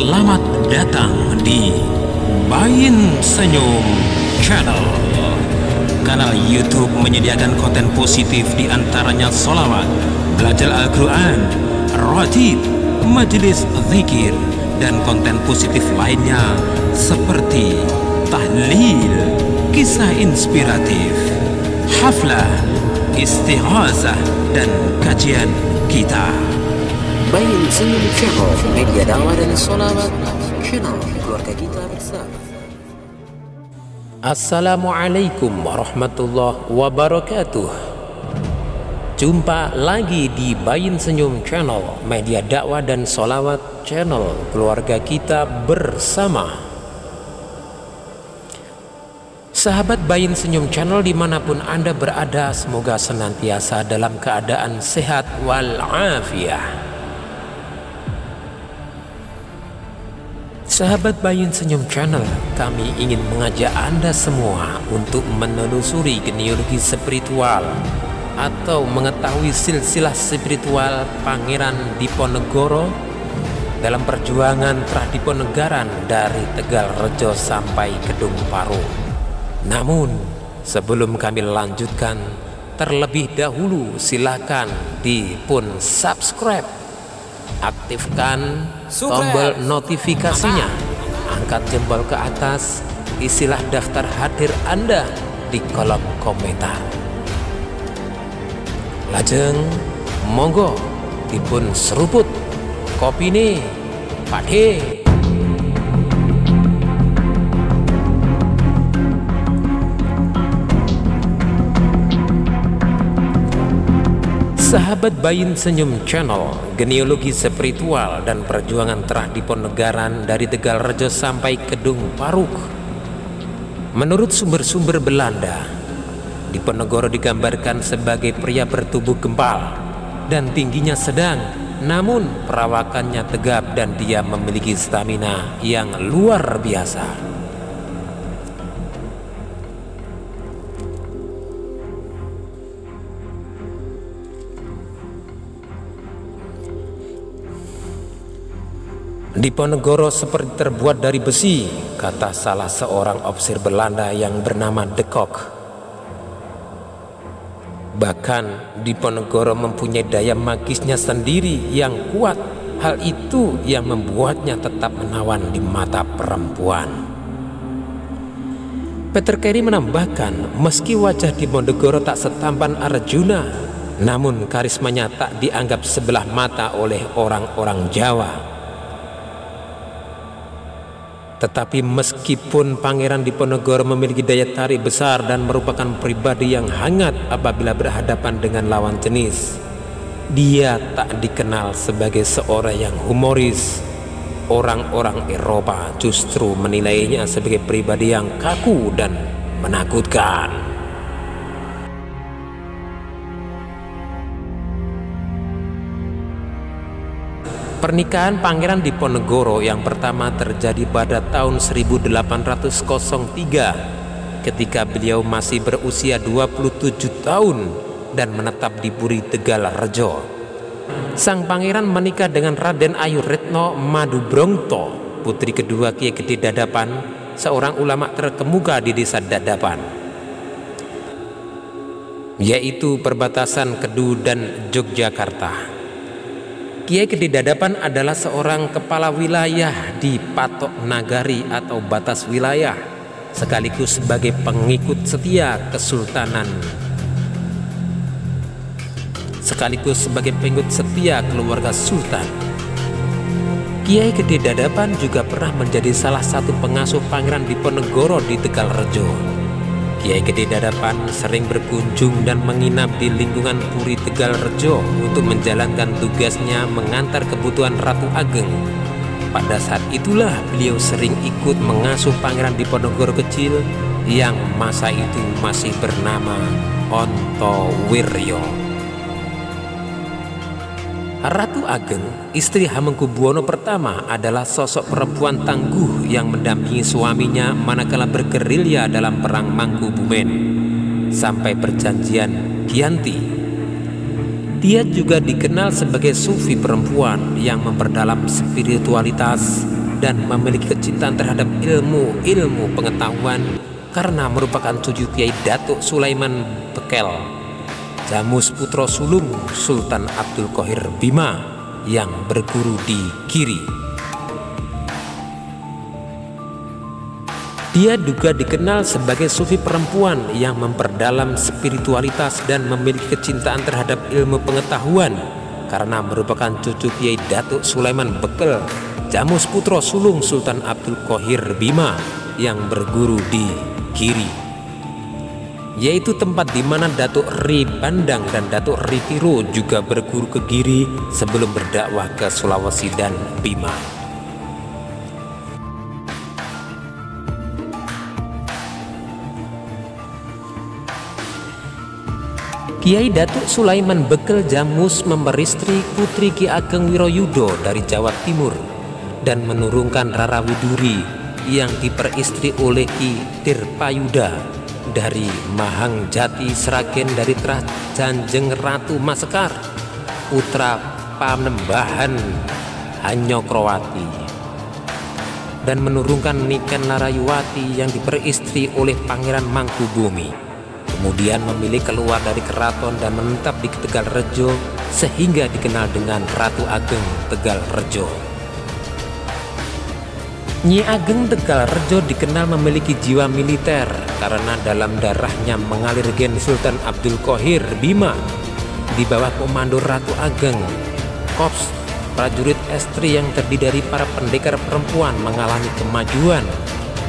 Selamat datang di Bayin Senyum Channel. Kanal YouTube menyediakan konten positif diantaranya sholawat, belajar Al-Quran, rajib, majelis zikir, dan konten positif lainnya seperti tahlil, kisah inspiratif, haflah, istighazah, dan kajian kita. Bayin Senyum Channel, media dakwah dan sholawat, channel keluarga kita bersama. Assalamualaikum warahmatullahi wabarakatuh. Jumpa lagi di Bayin Senyum Channel, media dakwah dan sholawat, channel keluarga kita bersama. Sahabat Bayin Senyum Channel dimanapun Anda berada, semoga senantiasa dalam keadaan sehat walafiat. Sahabat Bayin Senyum Channel, kami ingin mengajak Anda semua untuk menelusuri genealogi spiritual atau mengetahui silsilah spiritual Pangeran Diponegoro dalam perjuangan Pradiponegaran dari Tegalrejo sampai Kedung Paru. Namun sebelum kami lanjutkan, terlebih dahulu silakan dipun subscribe, aktifkan tombol notifikasinya, angkat jempol ke atas, isilah daftar hadir Anda di kolom komentar. Lajeng monggo dipun seruput kopi nih Pakde. Sahabat Bayin Senyum Channel, genealogi spiritual dan perjuangan Pradiponegaran dari Tegalrejo sampai Kedung Paruk. Menurut sumber-sumber Belanda, Diponegoro digambarkan sebagai pria bertubuh gempal dan tingginya sedang, namun perawakannya tegap dan dia memiliki stamina yang luar biasa. Diponegoro seperti terbuat dari besi, kata salah seorang ofisir Belanda yang bernama De Kock. Bahkan Diponegoro mempunyai daya magisnya sendiri yang kuat. Hal itu yang membuatnya tetap menawan di mata perempuan. Peter Carey menambahkan, meski wajah Diponegoro tak setampan Arjuna, namun karismanya tak dianggap sebelah mata oleh orang-orang Jawa. Tetapi meskipun Pangeran Diponegoro memiliki daya tarik besar dan merupakan pribadi yang hangat apabila berhadapan dengan lawan jenis, dia tak dikenal sebagai seorang yang humoris. Orang-orang Eropa justru menilainya sebagai pribadi yang kaku dan menakutkan. Pernikahan Pangeran Diponegoro yang pertama terjadi pada tahun 1803 ketika beliau masih berusia 27 tahun dan menetap di Puri Tegalrejo. Sang pangeran menikah dengan Raden Ayu Retno Madubrongto, putri kedua Kiai Gede Dadapan, seorang ulama terkemuka di desa Dadapan, yaitu perbatasan Kedu dan Yogyakarta. Kiai Gede Dadapan adalah seorang kepala wilayah di Patok Nagari atau batas wilayah, sekaligus sebagai pengikut setia Kesultanan, sekaligus sebagai pengikut setia keluarga Sultan. Kiai Gede Dadapan juga pernah menjadi salah satu pengasuh Pangeran Diponegoro di Tegalrejo. Kiai Gede Dadapan sering berkunjung dan menginap di lingkungan Puri Tegalrejo untuk menjalankan tugasnya mengantar kebutuhan Ratu Ageng. Pada saat itulah beliau sering ikut mengasuh Pangeran Diponegoro kecil yang masa itu masih bernama Ontowiryo. Ratu Ageng, istri Hamengkubuwono pertama, adalah sosok perempuan tangguh yang mendampingi suaminya manakala bergerilya dalam perang Mangkubumen sampai perjanjian Giyanti. Dia juga dikenal sebagai sufi perempuan yang memperdalam spiritualitas dan memiliki kecintaan terhadap ilmu pengetahuan karena merupakan cucu Kiai Datuk Sulaiman Bekel, Jamus Putra Sulung Sultan Abdul Qohir Bima yang berguru di Giri. Dia juga dikenal sebagai sufi perempuan yang memperdalam spiritualitas dan memiliki kecintaan terhadap ilmu pengetahuan karena merupakan cucu Kiai Datuk Sulaiman Bekel, Jamus Putra Sulung Sultan Abdul Qohir Bima yang berguru di Giri, yaitu tempat di mana Datuk Ri Bandang dan Datuk Ri Tiro juga berguru ke Giri sebelum berdakwah ke Sulawesi dan Bima. Kiai Datuk Sulaiman Bekel Jamus memeristri putri Ki Ageng Wiroyudo dari Jawa Timur dan menurunkan Rara Widuri yang diperistri oleh Ki Tirpayuda dari Mahang Jati Sragen dari Janjeng Ratu Masekar putra Panembahan Hanyokrowati, dan menurunkan Niken Larayuwati yang diperistri oleh Pangeran Mangkubumi. Kemudian memilih keluar dari keraton dan menetap di Tegalrejo sehingga dikenal dengan Ratu Ageng Tegalrejo. Nyi Ageng Tegalrejo dikenal memiliki jiwa militer karena dalam darahnya mengalir gen Sultan Abdul Qohir Bima. Di bawah komando Ratu Ageng, Korps prajurit estri yang terdiri dari para pendekar perempuan mengalami kemajuan.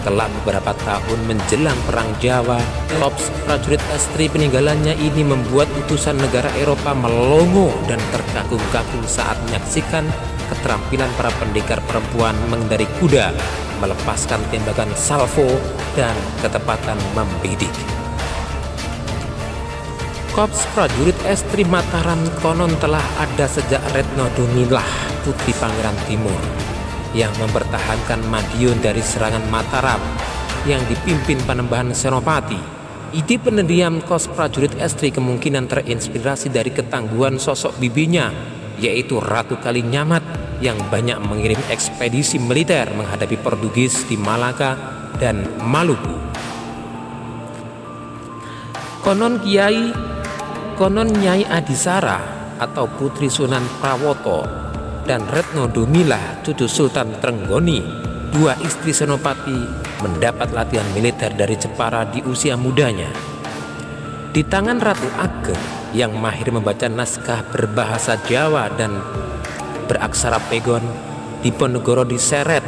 Kelak beberapa tahun menjelang Perang Jawa, Korps prajurit estri peninggalannya ini membuat utusan negara Eropa melongo dan terkagum-kagum saat menyaksikan keterampilan para pendekar perempuan mengendari kuda, melepaskan tembakan salvo, dan ketepatan membidik. Korps prajurit estri Mataram konon telah ada sejak Retno Dumilah, putri Pangeran Timur, yang mempertahankan Madiun dari serangan Mataram yang dipimpin Panembahan Senopati. Ide pendirian Korps prajurit estri kemungkinan terinspirasi dari ketangguhan sosok bibinya, yaitu Ratu Kalinyamat yang banyak mengirim ekspedisi militer menghadapi Portugis di Malaka dan Maluku. Konon Nyai Adisara atau Putri Sunan Prawoto dan Retno Dumilah, cucu Sultan Trenggoni, dua istri Senopati, mendapat latihan militer dari Jepara di usia mudanya. Di tangan Ratu Ageng yang mahir membaca naskah berbahasa Jawa dan beraksara pegon, Diponegoro diseret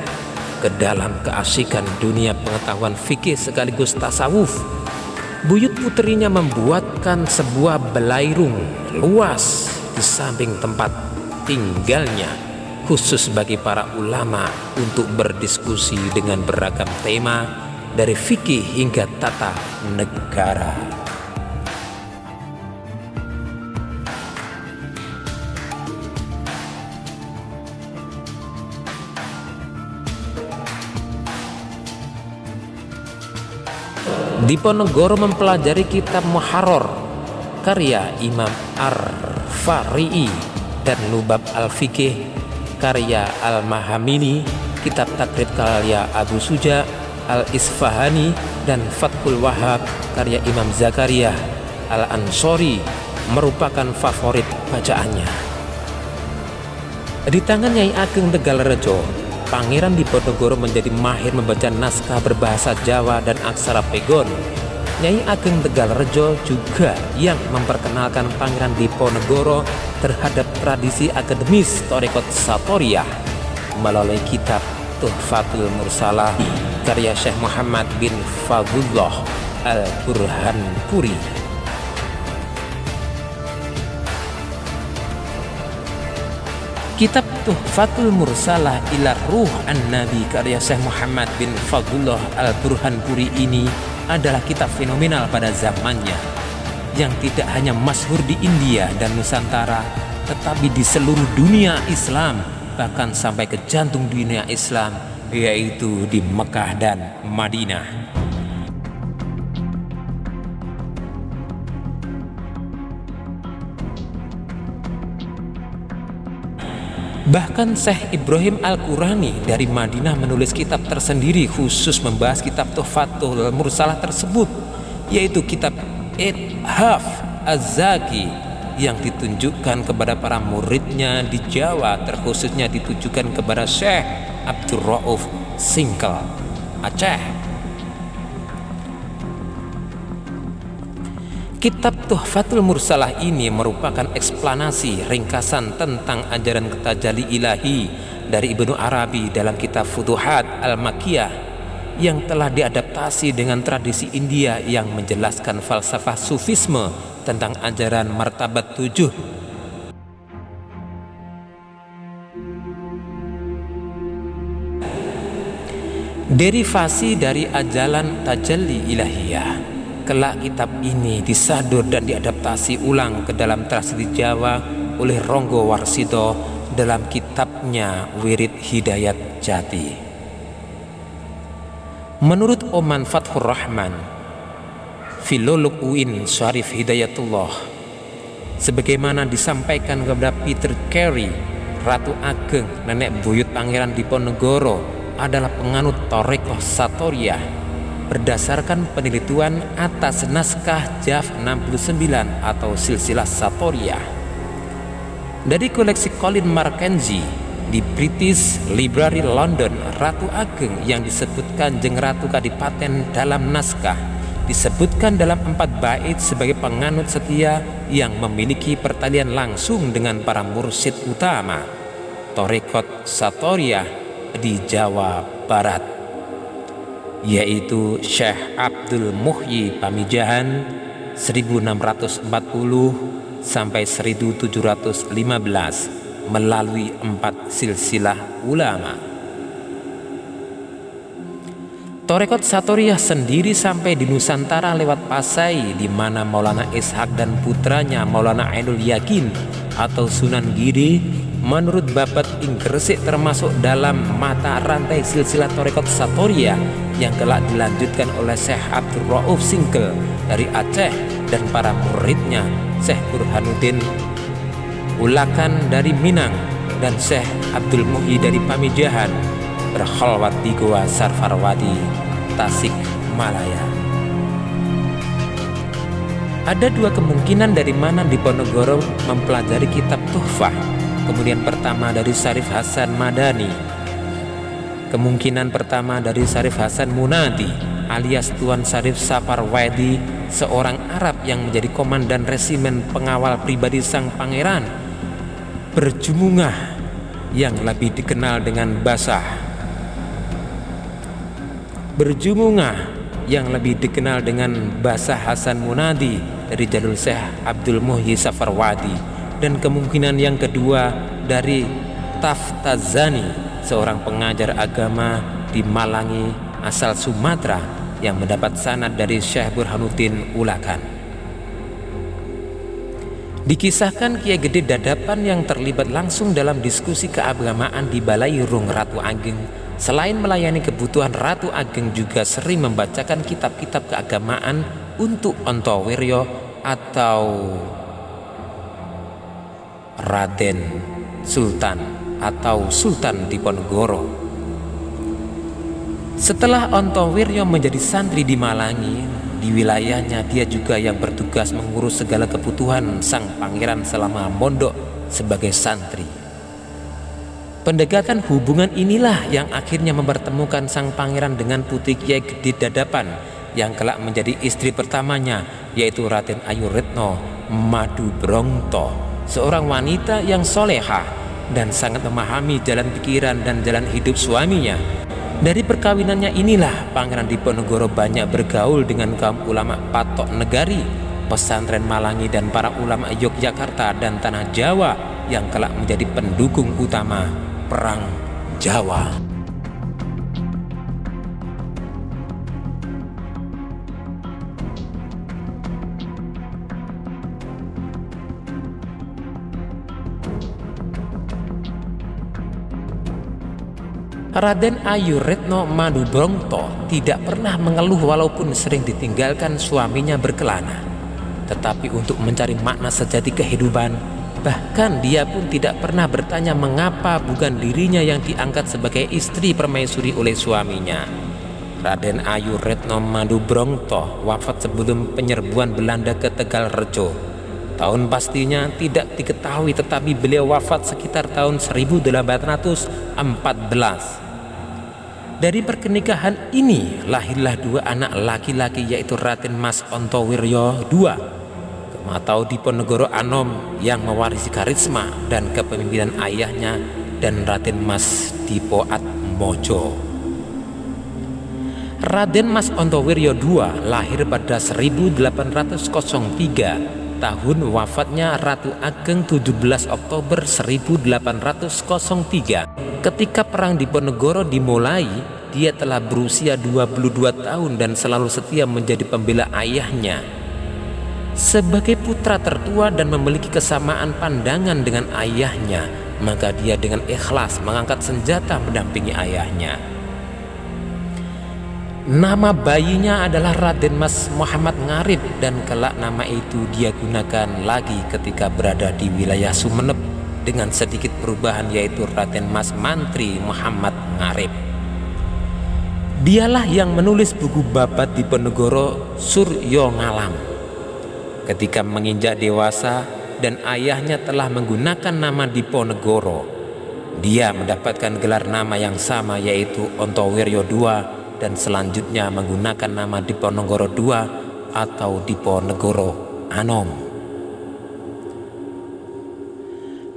ke dalam keasikan dunia pengetahuan fikih sekaligus tasawuf. Buyut puterinya membuatkan sebuah belairung luas di samping tempat tinggalnya, khusus bagi para ulama untuk berdiskusi dengan beragam tema dari fikih hingga tata negara. Diponegoro mempelajari kitab Muharrar karya Imam Ar-Fari'i dan Lubab Al-Fiqih karya Al-Mahamini, kitab Takrib karya Abu Suja Al-Isfahani, dan Fathul Wahab karya Imam Zakaria Al-Ansori merupakan favorit bacaannya. Di tangan Nyai Ageng Tegalrejo, Pangeran Diponegoro menjadi mahir membaca naskah berbahasa Jawa dan aksara pegon. Nyai Ageng Tegalrejo juga yang memperkenalkan Pangeran Diponegoro terhadap tradisi akademis Thariqat Satoriyah melalui kitab Tuhfatul Mursalah karya Syekh Muhammad bin Fadlullah Al-Burhanpuri. Kitab Tuhfatul Mursalah ila Ruh An-Nabi karya Syekh Muhammad bin Fadlullah Al-Burhanpuri ini adalah kitab fenomenal pada zamannya, yang tidak hanya masyhur di India dan Nusantara, tetapi di seluruh dunia Islam, bahkan sampai ke jantung dunia Islam, yaitu di Mekah dan Madinah. Bahkan Syekh Ibrahim Al-Qurani dari Madinah menulis kitab tersendiri khusus membahas kitab Tuhfatul Mursalah tersebut, yaitu kitab Ithaf Az-Zaki yang ditunjukkan kepada para muridnya di Jawa, terkhususnya ditujukan kepada Syekh Abdul Rauf Singkel, Aceh. Kitab Tuhfatul Mursalah ini merupakan eksplanasi ringkasan tentang ajaran tajalli ilahi dari Ibnu Arabi dalam kitab Futuhat Al-Makkiyah yang telah diadaptasi dengan tradisi India yang menjelaskan falsafah sufisme tentang ajaran martabat 7. Derivasi dari ajaran tajalli ilahiyah. Kelak kitab ini disadur dan diadaptasi ulang ke dalam tradisi Jawa oleh Ronggo Warsito dalam kitabnya Wirid Hidayat Jati. Menurut Oman Fathur Rahman, Filolog UIN Syarif Hidayatullah, sebagaimana disampaikan kepada Peter Carey, Ratu Ageng nenek buyut Pangeran Diponegoro adalah penganut Thariqah Satoriyah berdasarkan penelitian atas naskah JAF 69 atau Silsilah Satoriyah dari koleksi Colin Mackenzie di British Library London. Ratu Ageng yang disebutkan Jeng Ratu Kadipaten dalam naskah disebutkan dalam 4 bait sebagai penganut setia yang memiliki pertalian langsung dengan para mursyid utama Thariqat Satoriyah di Jawa Barat, yaitu Syekh Abdul Muhyi Pamijahan 1640 sampai 1715 melalui 4 silsilah ulama. Thariqat Satoriyah sendiri sampai di Nusantara lewat Pasai, di mana Maulana Ishaq dan putranya Maulana Ainul Yakin atau Sunan Giri menurut Babat ing Gresik termasuk dalam mata rantai silsilah Thariqat Satoriyah yang kelak dilanjutkan oleh Syekh Abdul Rauf Singkel dari Aceh dan para muridnya Syekh Burhanuddin Ulakan dari Minang dan Syekh Abdul Muhyi dari Pamijahan berkhalwat di Goa Sarfarwadi, Tasik Malaya. Ada 2 kemungkinan dari mana Diponegoro mempelajari kitab Tuhfah. Kemudian pertama dari Syarif Hasan Madani, kemungkinan pertama dari Syarif Hasan Munadi alias Tuan Syarif Safarwadi, seorang Arab yang menjadi komandan resimen pengawal pribadi sang pangeran Berjumungah yang lebih dikenal dengan Basah. Berjumungah yang lebih dikenal dengan Basah Hasan Munadi dari jalur Syekh Abdul Muhyi Safarwadi. Dan kemungkinan yang kedua dari Taftazani, seorang pengajar agama di Malangi asal Sumatera yang mendapat sanad dari Syekh Burhanuddin Ulakan. Dikisahkan Kiai Gede Dadapan yang terlibat langsung dalam diskusi keagamaan di Balairung Ratu Ageng, selain melayani kebutuhan Ratu Ageng juga sering membacakan kitab-kitab keagamaan untuk Ontowiryo atau Raden Sultan atau Sultan Diponegoro. Setelah Ontowiryo menjadi santri di Malangi, di wilayahnya dia juga yang bertugas mengurus segala kebutuhan sang pangeran selama mondok sebagai santri. Pendekatan hubungan inilah yang akhirnya mempertemukan sang pangeran dengan putri Kiai Gede Dadapan yang kelak menjadi istri pertamanya, yaitu Raden Ayu Retno Madu Brongto, seorang wanita yang soleha dan sangat memahami jalan pikiran dan jalan hidup suaminya. Dari perkawinannya inilah Pangeran Diponegoro banyak bergaul dengan kaum ulama Patok Negari, pesantren Malangi dan para ulama Yogyakarta dan Tanah Jawa yang kelak menjadi pendukung utama Perang Jawa. Raden Ayu Retno Madu Brongto tidak pernah mengeluh walaupun sering ditinggalkan suaminya berkelana. Tetapi untuk mencari makna sejati kehidupan, Bahkan dia pun tidak pernah bertanya mengapa bukan dirinya yang diangkat sebagai istri permaisuri oleh suaminya. Raden Ayu Retno Madubrongto wafat sebelum penyerbuan Belanda ke Tegalrejo. Tahun pastinya tidak diketahui, tetapi beliau wafat sekitar tahun 1814. Dari pernikahan ini lahirlah dua anak laki-laki, yaitu Raden Mas Ontowiryo II atau Diponegoro Anom yang mewarisi karisma dan kepemimpinan ayahnya, dan Raden Mas Dipo Atmojo. Raden Mas Ontowiryo II lahir pada 1803. Tahun wafatnya Ratu Ageng 17 Oktober 1803. Ketika perang Diponegoro dimulai, dia telah berusia 22 tahun dan selalu setia menjadi pembela ayahnya. Sebagai putra tertua dan memiliki kesamaan pandangan dengan ayahnya, maka dia dengan ikhlas mengangkat senjata mendampingi ayahnya. Nama bayinya adalah Raden Mas Muhammad Ngarib, dan kelak nama itu dia gunakan lagi ketika berada di wilayah Sumeneb dengan sedikit perubahan, yaitu Raden Mas Mantri Muhammad Ngarib. Dialah yang menulis buku babat Diponegoro Suryo Ngalam. Ketika menginjak dewasa dan ayahnya telah menggunakan nama Diponegoro, dia mendapatkan gelar nama yang sama, yaitu Ontowiryo II, dan selanjutnya menggunakan nama Diponegoro II atau Diponegoro Anom.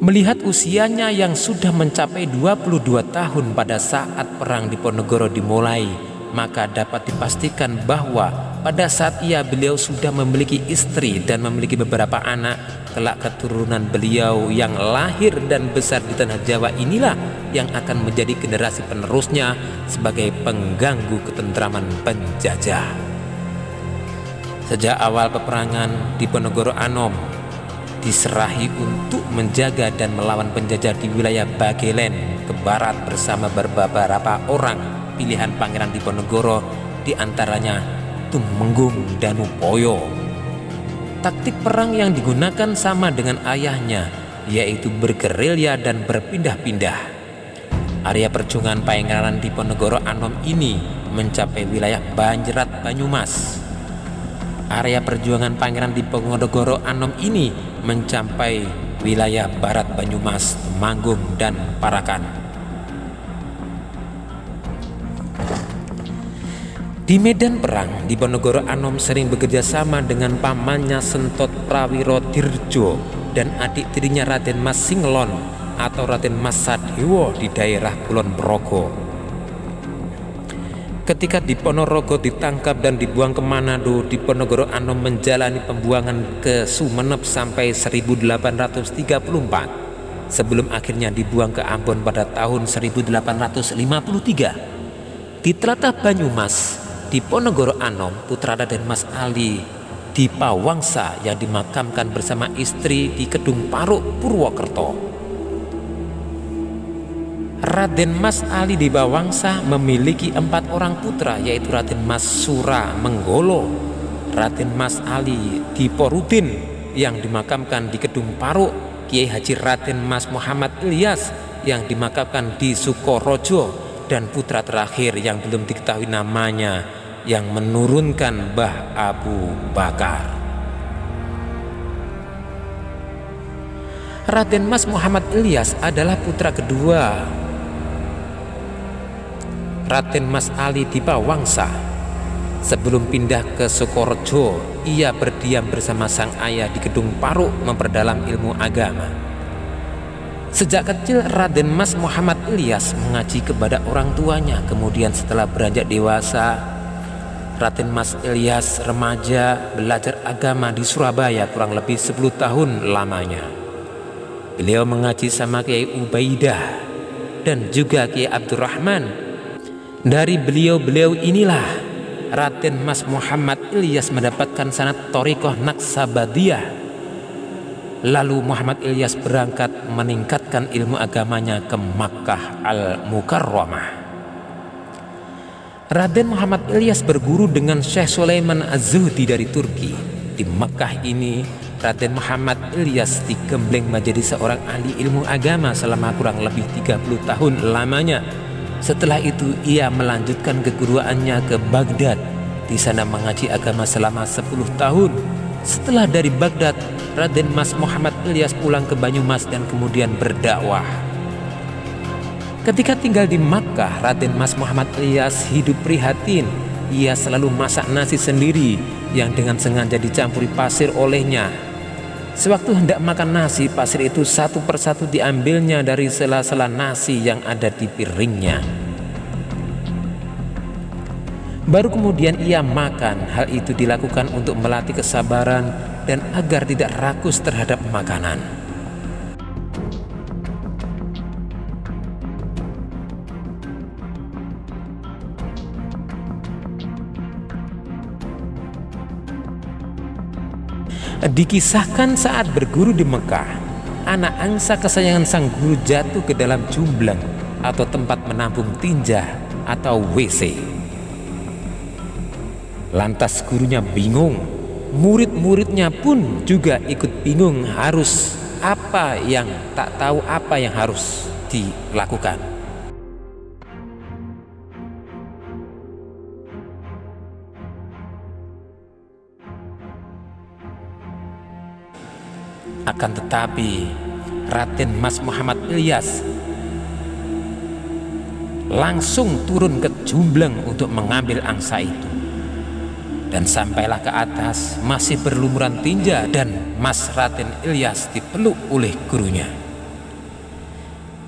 Melihat usianya yang sudah mencapai 22 tahun pada saat perang Diponegoro dimulai, maka dapat dipastikan bahwa pada saat beliau sudah memiliki istri dan memiliki beberapa anak. Kelak keturunan beliau yang lahir dan besar di tanah Jawa inilah yang akan menjadi generasi penerusnya sebagai pengganggu ketentraman penjajah. Sejak awal peperangan, Diponegoro Anom diserahi untuk menjaga dan melawan penjajah di wilayah Bagelen ke barat bersama beberapa orang pilihan Pangeran Diponegoro, diantaranya Tumenggung Danupoyo. Taktik perang yang digunakan sama dengan ayahnya, yaitu bergerilya dan berpindah-pindah. Area perjuangan Pangeran Diponegoro Anom ini mencapai wilayah Banjerat Banyumas. Area perjuangan Pangeran Diponegoro Anom ini mencapai wilayah Barat Banyumas, Temanggung, dan Parakan. Di medan perang, Diponegoro Anom sering bekerja sama dengan pamannya Sentot Prawiro Dirjo dan adik tirinya Raden Mas Singlon atau Raden Mas Sadewo di daerah Kulon Progo. Ketika Diponorogo ditangkap dan dibuang ke Manado, Diponegoro Anom menjalani pembuangan ke Sumeneb sampai 1834 sebelum akhirnya dibuang ke Ambon pada tahun 1853. Di tlatah Banyumas, Diponegoro Anom, putra Raden Mas Ali Dipawangsa, yang dimakamkan bersama istri di Kedung Paruk, Purwokerto. Raden Mas Ali Dipawangsa memiliki 4 orang putra, yaitu Raden Mas Sura Menggolo, Raden Mas Ali Diporudin yang dimakamkan di Kedung Paruk, Kiai Haji Raden Mas Muhammad Ilyas yang dimakamkan di Sukorojo, dan putra terakhir yang belum diketahui namanya yang menurunkan Mbah Abu Bakar. Raden Mas Muhammad Ilyas adalah putra kedua Raden Mas Ali Dipawangsa. Sebelum pindah ke Sukorojo, ia berdiam bersama sang ayah di Kedung Paruk memperdalam ilmu agama. Sejak kecil Raden Mas Muhammad Ilyas mengaji kepada orang tuanya. Kemudian setelah beranjak dewasa, Raden Mas Ilyas remaja belajar agama di Surabaya kurang lebih 10 tahun lamanya. Beliau mengaji sama Kiai Ubaidah dan juga Kiai Abdurrahman. Dari beliau-beliau inilah Raden Mas Muhammad Ilyas mendapatkan sanad Thariqah Naqsabandiyah. Lalu Muhammad Ilyas berangkat meningkatkan ilmu agamanya ke Makkah Al-Mukarramah. Raden Muhammad Ilyas berguru dengan Syekh Sulaiman Az-Zuhdi dari Turki. Di Makkah ini, Raden Muhammad Ilyas digembleng menjadi seorang ahli ilmu agama selama kurang lebih 30 tahun lamanya. Setelah itu ia melanjutkan keguruannya ke Baghdad. Di sana mengaji agama selama 10 tahun. Setelah dari Baghdad, Raden Mas Muhammad Ilyas pulang ke Banyumas dan kemudian berdakwah. Ketika tinggal di Makkah, Raden Mas Muhammad Ilyas hidup prihatin. Ia selalu masak nasi sendiri yang dengan sengaja dicampuri pasir olehnya. Sewaktu hendak makan nasi, pasir itu satu persatu diambilnya dari sela-sela nasi yang ada di piringnya. Baru kemudian ia makan. Hal itu dilakukan untuk melatih kesabaran dan agar tidak rakus terhadap makanan. Dikisahkan saat berguru di Mekah, anak angsa kesayangan sang guru jatuh ke dalam jumbleng atau tempat menampung tinja atau WC. Lantas gurunya bingung, murid-muridnya pun juga ikut bingung harus apa yang tak tahu apa yang harus dilakukan. Akan tetapi Raden Mas Muhammad Ilyas langsung turun ke jumbleng untuk mengambil angsa itu. Dan sampailah ke atas, masih berlumuran tinja dan Mas Raden Ilyas dipeluk oleh gurunya.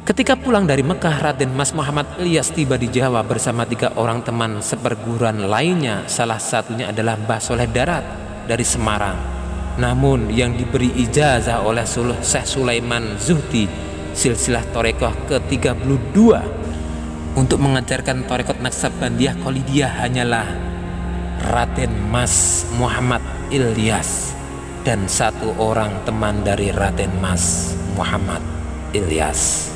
Ketika pulang dari Mekah, Raden Mas Muhammad Ilyas tiba di Jawa bersama 3 orang teman seperguruan lainnya. Salah satunya adalah Mbah Soleh Darat dari Semarang. Namun yang diberi ijazah oleh Syekh Sulaiman Zuhdi silsilah Torekoh ke-32 untuk mengajarkan Torekot Naksabandiyah Kholidiyah hanyalah Raden Mas Muhammad Ilyas dan 1 orang teman dari Raden Mas Muhammad Ilyas.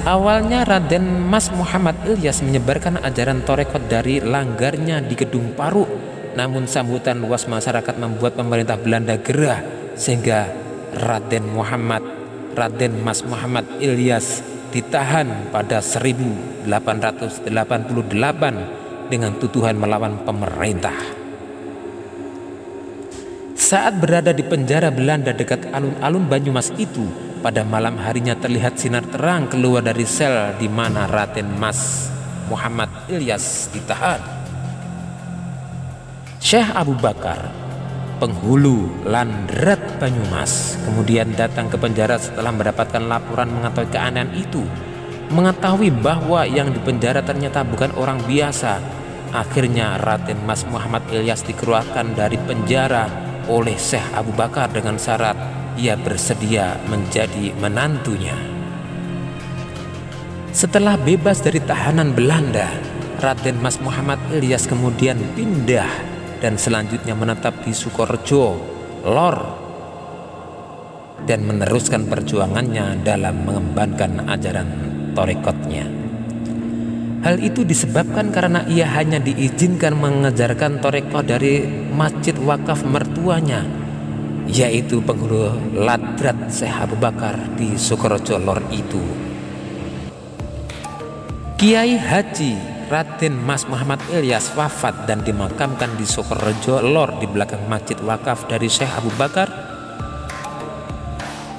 Awalnya Raden Mas Muhammad Ilyas menyebarkan ajaran Torekot dari langgarnya di Gedung Paru. Namun sambutan luas masyarakat membuat pemerintah Belanda gerah, sehingga Raden Mas Muhammad Ilyas ditahan pada 1888 dengan tuduhan melawan pemerintah. Saat berada di penjara Belanda dekat alun-alun Banyumas itu, pada malam harinya terlihat sinar terang keluar dari sel di mana Raden Mas Muhammad Ilyas ditahan. Syekh Abu Bakar, penghulu Landrat Banyumas, kemudian datang ke penjara setelah mendapatkan laporan mengetahui keanehan itu. Mengetahui bahwa yang dipenjara ternyata bukan orang biasa, akhirnya Raden Mas Muhammad Ilyas dikeluarkan dari penjara oleh Syekh Abu Bakar dengan syarat ia bersedia menjadi menantunya. Setelah bebas dari tahanan Belanda, Raden Mas Muhammad Ilyas kemudian pindah dan selanjutnya menetap di Sukorejo Lor dan meneruskan perjuangannya dalam mengembangkan ajaran torekotnya. Hal itu disebabkan karena ia hanya diizinkan mengajarkan torekot dari masjid wakaf mertuanya, yaitu penghulu Ladrat Syekh Abu Bakar di Sukorejo Lor itu. Kiai Haji Raden Mas Muhammad Ilyas wafat dan dimakamkan di Sukorejo Lor di belakang masjid wakaf dari Syekh Abu Bakar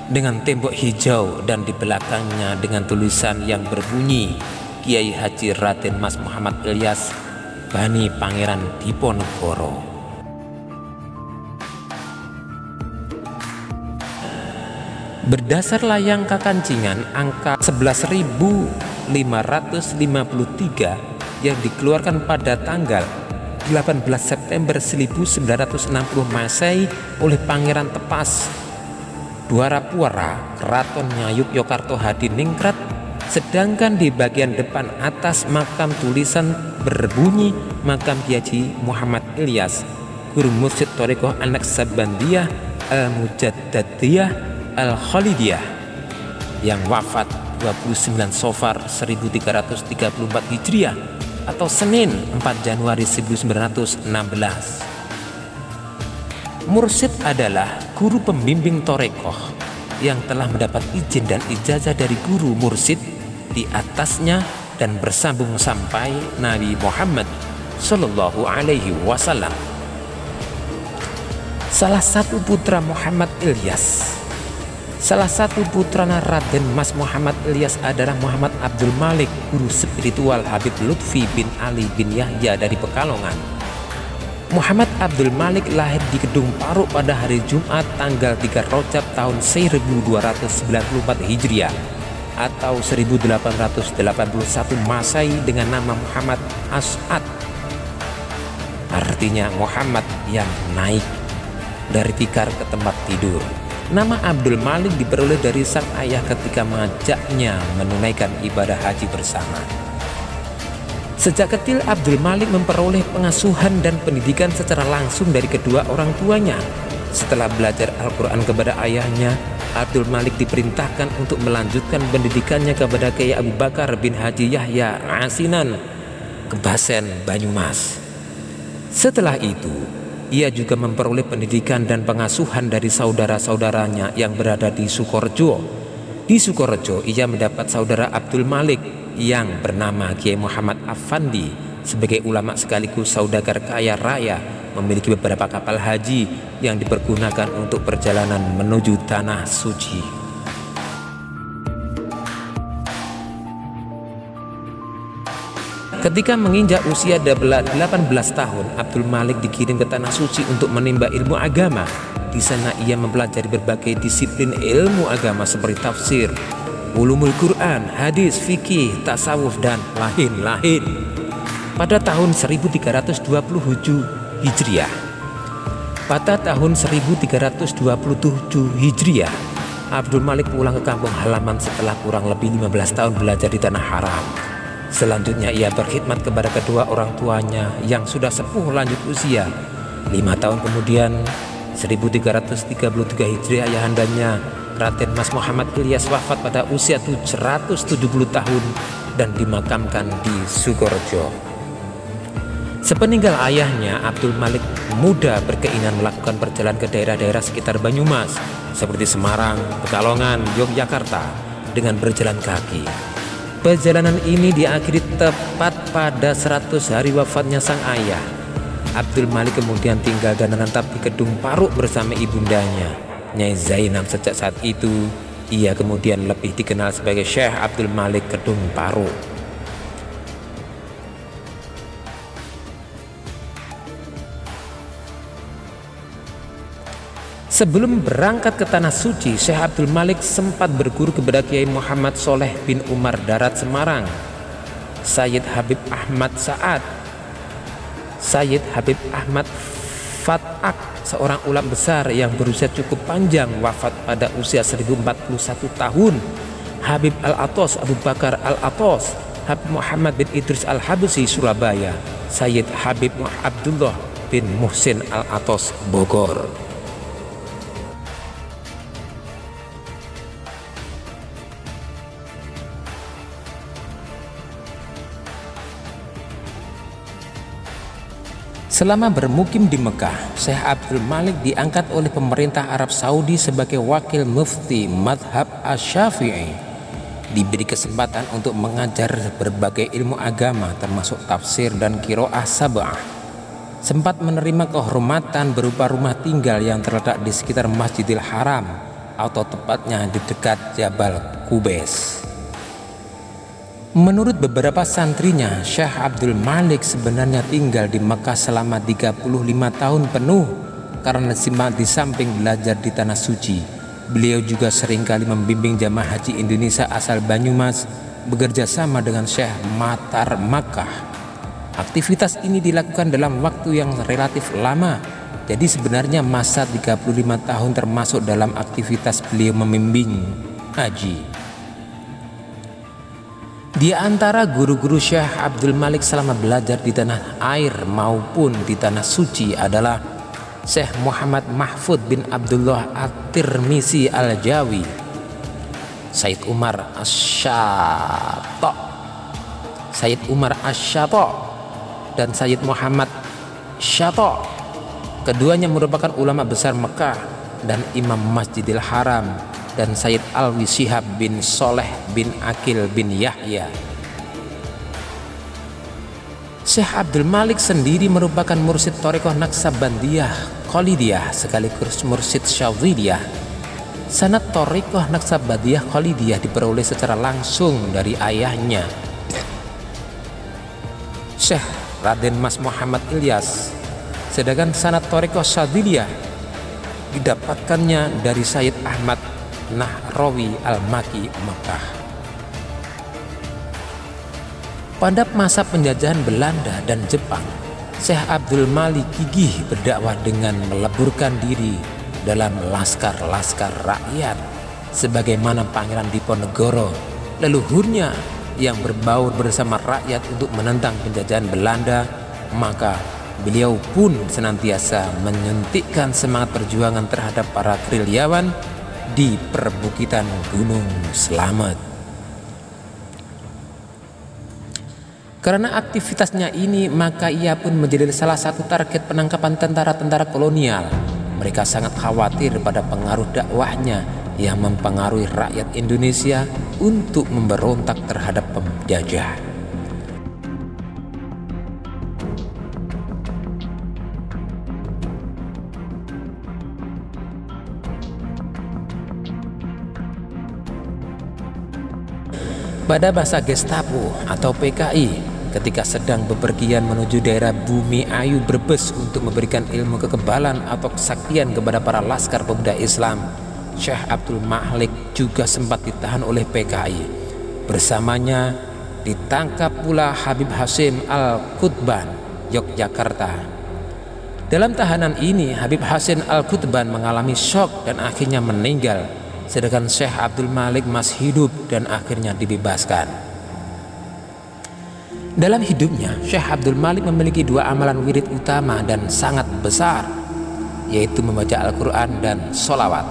dengan tembok hijau dan di belakangnya dengan tulisan yang berbunyi Kiai Haji Raden Mas Muhammad Ilyas Bani Pangeran Diponegoro. Berdasar layang kakancingan angka 11.553 yang dikeluarkan pada tanggal 18 September 1960 Masehi oleh Pangeran Tepas Dwarapuara Keratonnya Yogyakarta Hadiningrat, sedangkan di bagian depan atas makam tulisan berbunyi makam Kiai Muhammad Ilyas, Guru Mursyid Torekoh Naksabandiyah Al-Mujaddadiyah Al-Kholidiyah yang wafat 29 Safar 1334 Hijriah atau Senin 4 Januari 1916. Mursyid adalah guru pembimbing torekoh yang telah mendapat izin dan ijazah dari guru mursyid di atasnya dan bersambung sampai Nabi Muhammad Sallallahu Alaihi Wasallam. Salah satu putra Muhammad Ilyas, salah satu putranya Raden Mas Muhammad Ilyas adalah Muhammad Abdul Malik, guru spiritual Habib Lutfi bin Ali bin Yahya dari Pekalongan. Muhammad Abdul Malik lahir di Kedung Paruk pada hari Jumat tanggal 3 Rajab tahun 1294 Hijriah atau 1881 Masehi dengan nama Muhammad As'ad, artinya Muhammad yang naik dari tikar ke tempat tidur. Nama Abdul Malik diperoleh dari sang ayah ketika mengajaknya menunaikan ibadah haji bersama. Sejak kecil Abdul Malik memperoleh pengasuhan dan pendidikan secara langsung dari kedua orang tuanya. Setelah belajar Al-Quran kepada ayahnya, Abdul Malik diperintahkan untuk melanjutkan pendidikannya kepada Kiai Abu Bakar bin Haji Yahya Asinan, Kebasen, Banyumas. Setelah itu, ia juga memperoleh pendidikan dan pengasuhan dari saudara-saudaranya yang berada di Sukorejo. Di Sukorejo, ia mendapat saudara Abdul Malik yang bernama Kiai Muhammad Afandi sebagai ulama sekaligus saudagar kaya raya, memiliki beberapa kapal haji yang dipergunakan untuk perjalanan menuju Tanah Suci. Ketika menginjak usia 18 tahun, Abdul Malik dikirim ke Tanah Suci untuk menimba ilmu agama. Di sana ia mempelajari berbagai disiplin ilmu agama seperti tafsir, ulumul Quran, hadis, fikih, tasawuf, dan lain-lain. Pada tahun 1327 Hijriah, Abdul Malik pulang ke kampung halaman setelah kurang lebih 15 tahun belajar di Tanah Haram. Selanjutnya ia berkhidmat kepada kedua orang tuanya yang sudah sepuh lanjut usia. 5 tahun kemudian 1333 Hijriah ayahandanya Raden Mas Muhammad Ilyas wafat pada usia 770 tahun dan dimakamkan di Sukorejo. Sepeninggal ayahnya, Abdul Malik muda berkeinginan melakukan perjalanan ke daerah-daerah sekitar Banyumas seperti Semarang, Pekalongan, Yogyakarta dengan berjalan kaki. Perjalanan ini diakhiri tepat pada 100 hari wafatnya sang ayah. Abdul Malik kemudian tinggal dan menetap di Kedung Paruk bersama ibundanya, Nyai Zainab. Sejak saat itu, ia kemudian lebih dikenal sebagai Syekh Abdul Malik Kedung Paruk. Sebelum berangkat ke Tanah Suci, Syekh Abdul Malik sempat berguru kepada Kiai Muhammad Soleh bin Umar Darat Semarang, Sayyid Habib Ahmad Sa'ad, Sayyid Habib Ahmad Fat'ak, seorang ulama besar yang berusia cukup panjang, wafat pada usia 1041 tahun, Habib Al-Atos Abu Bakar Al-Atos, Habib Muhammad bin Idris Al-Habsi Surabaya, Sayyid Habib Abdullah bin Muhsin Al-Atos Bogor. Selama bermukim di Mekah, Syekh Abdul Malik diangkat oleh pemerintah Arab Saudi sebagai wakil mufti madhab Asy-Syafi'i. Diberi kesempatan untuk mengajar berbagai ilmu agama termasuk tafsir dan qiraah sab'ah. Sempat menerima kehormatan berupa rumah tinggal yang terletak di sekitar Masjidil Haram atau tepatnya di dekat Jabal Qubais. Menurut beberapa santrinya, Syekh Abdul Malik sebenarnya tinggal di Mekah selama 35 tahun penuh karena di samping belajar di Tanah Suci, beliau juga seringkali membimbing jamaah haji Indonesia asal Banyumas bekerja sama dengan Syekh Matar Makkah. Aktivitas ini dilakukan dalam waktu yang relatif lama, jadi sebenarnya masa 35 tahun termasuk dalam aktivitas beliau membimbing haji. Di antara guru-guru Syekh Abdul Malik selama belajar di tanah air maupun di Tanah Suci adalah Syekh Muhammad Mahfud bin Abdullah At-Tirmisi Al-Jawi, Said Umar Asy-Syatta, Sayyid Umar Asy-Syatta dan Sayyid Muhammad Syatta. Keduanya merupakan ulama besar Mekah dan Imam Masjidil Haram, dan Sayyid Alwi Shihab bin Soleh bin Akil bin Yahya. Syekh Abdul Malik sendiri merupakan mursyid Thariqah Naqsabandiyah Khalidiyah sekaligus mursyid Syadziliyah. Sanad Thariqah Naqsabandiyah Khalidiyah diperoleh secara langsung dari ayahnya, Syekh Raden Mas Muhammad Ilyas. Sedangkan sanad Thariqah Syadziliyah didapatkannya dari Sayyid Ahmad Nahrawi Al-Maki Mekah. Pada masa penjajahan Belanda dan Jepang, Syekh Abdul Malik gigih berdakwah dengan meleburkan diri dalam laskar-laskar rakyat sebagaimana Pangeran Diponegoro, leluhurnya yang berbaur bersama rakyat untuk menentang penjajahan Belanda. Maka beliau pun senantiasa menyuntikkan semangat perjuangan terhadap para gerilyawan di perbukitan Gunung Slamet. Karena aktivitasnya ini, maka ia pun menjadi salah satu target penangkapan tentara-tentara kolonial. Mereka sangat khawatir pada pengaruh dakwahnya yang mempengaruhi rakyat Indonesia untuk memberontak terhadap penjajah. Pada masa Gestapo atau PKI, ketika sedang bepergian menuju daerah Bumi Ayu Brebes untuk memberikan ilmu kekebalan atau kesaktian kepada para laskar pemuda Islam, Syekh Abdul Malik juga sempat ditahan oleh PKI. Bersamanya ditangkap pula Habib Hasyim Al-Qutban, Yogyakarta. Dalam tahanan ini, Habib Hasyim Al-Qutban mengalami syok dan akhirnya meninggal, sedangkan Syekh Abdul Malik masih hidup dan akhirnya dibebaskan. Dalam hidupnya, Syekh Abdul Malik memiliki dua amalan wirid utama dan sangat besar, yaitu membaca Al-Quran dan sholawat.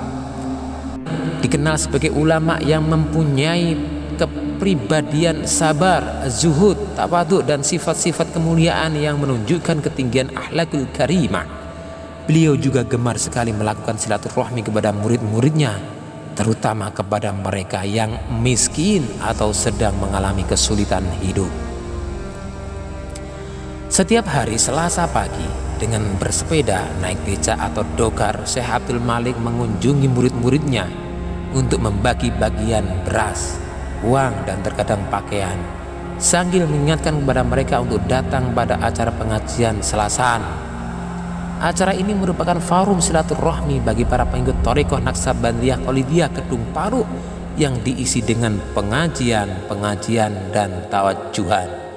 Dikenal sebagai ulama yang mempunyai kepribadian sabar, zuhud, tawadhu, dan sifat-sifat kemuliaan yang menunjukkan ketinggian akhlakul karimah. Beliau juga gemar sekali melakukan silaturahmi kepada murid-muridnya, terutama kepada mereka yang miskin atau sedang mengalami kesulitan hidup. Setiap hari Selasa pagi, dengan bersepeda, naik beca atau dokar, Syekh Abdul Malik mengunjungi murid-muridnya untuk membagi bagian beras, uang, dan terkadang pakaian, sambil mengingatkan kepada mereka untuk datang pada acara pengajian Selasaan. Acara ini merupakan forum silaturahmi bagi para pengikut Thariqah Naqsabandiyah Khalidiyah Kedung Paru yang diisi dengan pengajian, dan tawajuhan.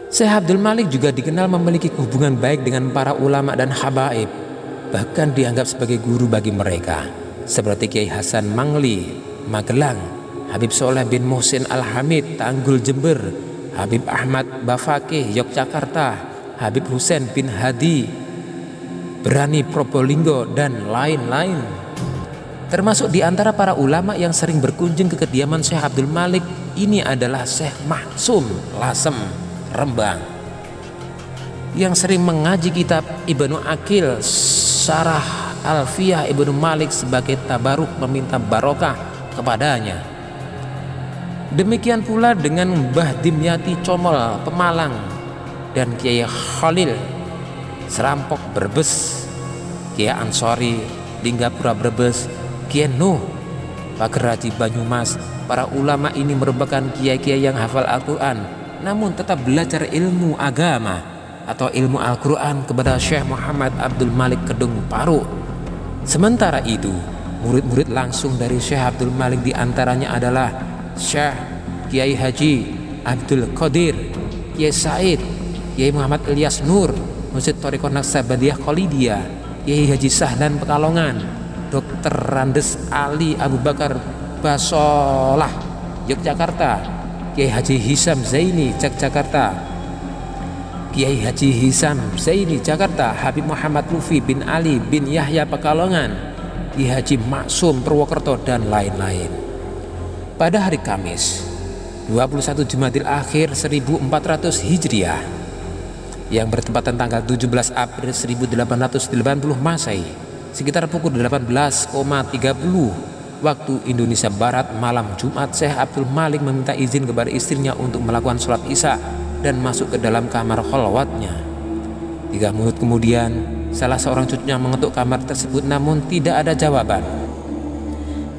Syekh Abdul Malik juga dikenal memiliki hubungan baik dengan para ulama dan habaib, bahkan dianggap sebagai guru bagi mereka, seperti Kiai Hasan Mangli, Magelang, Habib Soleh bin Muhsin Al-Hamid, Tanggul, Jember, Habib Ahmad Bafakih, Yogyakarta, Habib Husain bin Hadi, Berani, Probolinggo, dan lain-lain. Termasuk di antara para ulama yang sering berkunjung ke kediaman Syekh Abdul Malik ini adalah Syekh Maksum Lasem, Rembang, yang sering mengaji kitab Ibnu Aqil Syarah Alfiyah Ibnu Malik sebagai tabaruk meminta barokah kepadanya. Demikian pula dengan Mbah Dimyati Comol, Pemalang, dan Kiai Khalil Serampok, Brebes, Kiai Ansori, Linggapura, Brebes, Kiai Nuh, Pager Haji, Banyumas. Para ulama ini merupakan kiai-kiai yang hafal Al-Quran, namun tetap belajar ilmu agama atau ilmu Al-Quran kepada Syekh Muhammad Abdul Malik Kedung Paru. Sementara itu, murid-murid langsung dari Syekh Abdul Malik diantaranya adalah Syekh Kiai Haji Abdul Qadir, Kiai Said, Kiai Muhammad Ilyas Nur, Mursyid Thariqah Naqsabandiyah Khalidiyah, Kiai Haji Sahdan Pekalongan, Dr. Randes Ali Abu Bakar Basolah, Yogyakarta, Kiai Haji Hisam Zaini, Yogyakarta, Kiai Haji Hisam Zaini, Jakarta, Habib Muhammad Lufi bin Ali bin Yahya Pekalongan, Kiai Haji Maksum Purwokerto, dan lain-lain. Pada hari Kamis, 21 Jumadil Akhir 1400 Hijriah yang bertepatan tanggal 17 April 1880 Masehi sekitar pukul 18,30 waktu Indonesia Barat malam Jumat, Syekh Abdul Malik meminta izin kepada istrinya untuk melakukan sholat Isya dan masuk ke dalam kamar khalwatnya. 3 menit kemudian salah seorang cucunya mengetuk kamar tersebut namun tidak ada jawaban.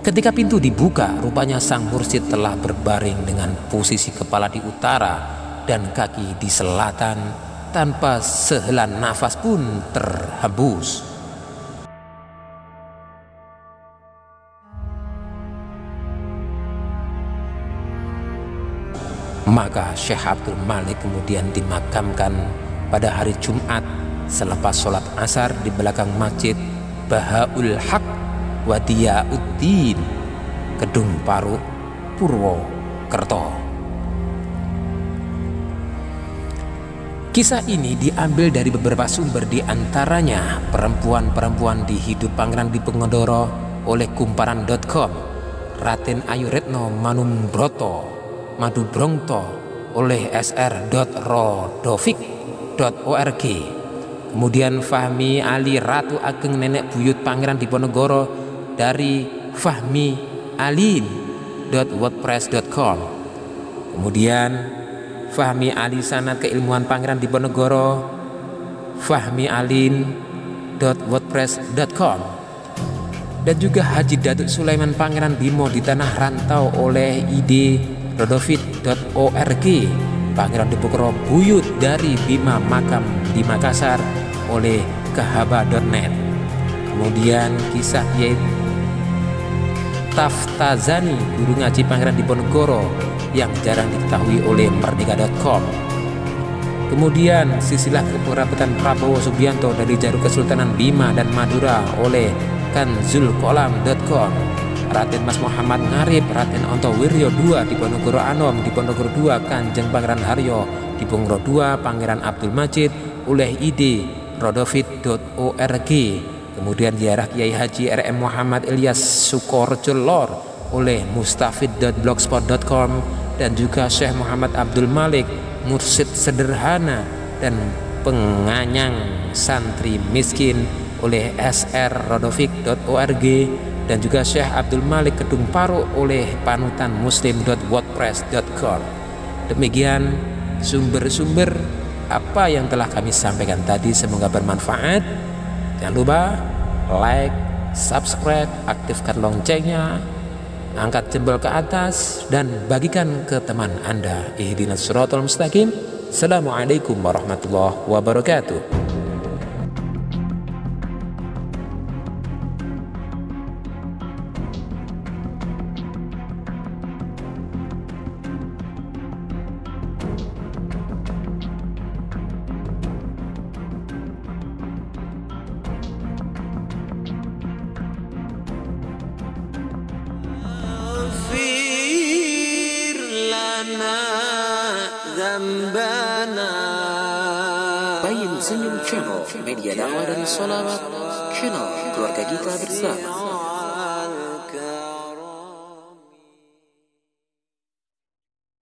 Ketika pintu dibuka, rupanya sang mursyid telah berbaring dengan posisi kepala di utara dan kaki di selatan tanpa sehela nafas pun terhembus. Maka Syekh Abdul Malik kemudian dimakamkan pada hari Jumat selepas sholat asar di belakang masjid Bahaul Haq Wadiyauddin, Kedung Paruk, Purwokerto. Kisah ini diambil dari beberapa sumber, di antaranya Perempuan-perempuan di Hidup Pangeran Diponegoro oleh kumparan.com, Raden Ayu Retno Manumbroto Madubrongto oleh sr.rodovik.org. Kemudian Fahmi Ali Ratu Ageng Nenek Buyut Pangeran Diponegoro dari fahmialin.wordpress.com. Kemudian Fahmi Ali Sanad Keilmuan Pangeran Diponegoro, fahmialin.wordpress.com. Dan juga Haji Datuk Sulaiman Pangeran Bimo di Tanah Rantau oleh id.rodovit.org. Pangeran Diponegoro Buyut dari Bima Makam di Makassar oleh kahaba.net. Kemudian kisah Kiai Taftazani, guru ngaji Pangeran Diponegoro yang jarang diketahui oleh merdeka.com. Kemudian silsilah keperapetan Prabowo Subianto dari Jarum Kesultanan Bima dan Madura oleh kanzulkolam.com. Raden Mas Muhammad Ngarib, Raden Onto Wiryo II Diponegoro Anom, Diponegoro II Kanjeng Pangeran Haryo, Diponegoro II Pangeran Abdul Majid oleh id.rodovit.org. Kemudian ziarah Kiai Haji RM Muhammad Ilyas Sukorejo Lor oleh mustafid.blogspot.com, dan juga Syekh Muhammad Abdul Malik Mursyid Sederhana dan Penganyang Santri Miskin oleh sr.rodovik.org, dan juga Syekh Abdul Malik Kedung Paruk oleh panutanmuslim.wordpress.com. Demikian sumber-sumber apa yang telah kami sampaikan tadi, semoga bermanfaat. Jangan lupa like, subscribe, aktifkan loncengnya, angkat jempol ke atas, dan bagikan ke teman Anda. Ihdinas siratal mustaqim. Assalamualaikum warahmatullahi wabarakatuh. Bayin Senyum Channel, media dakwah dan sholawat, channel keluarga kita bersama.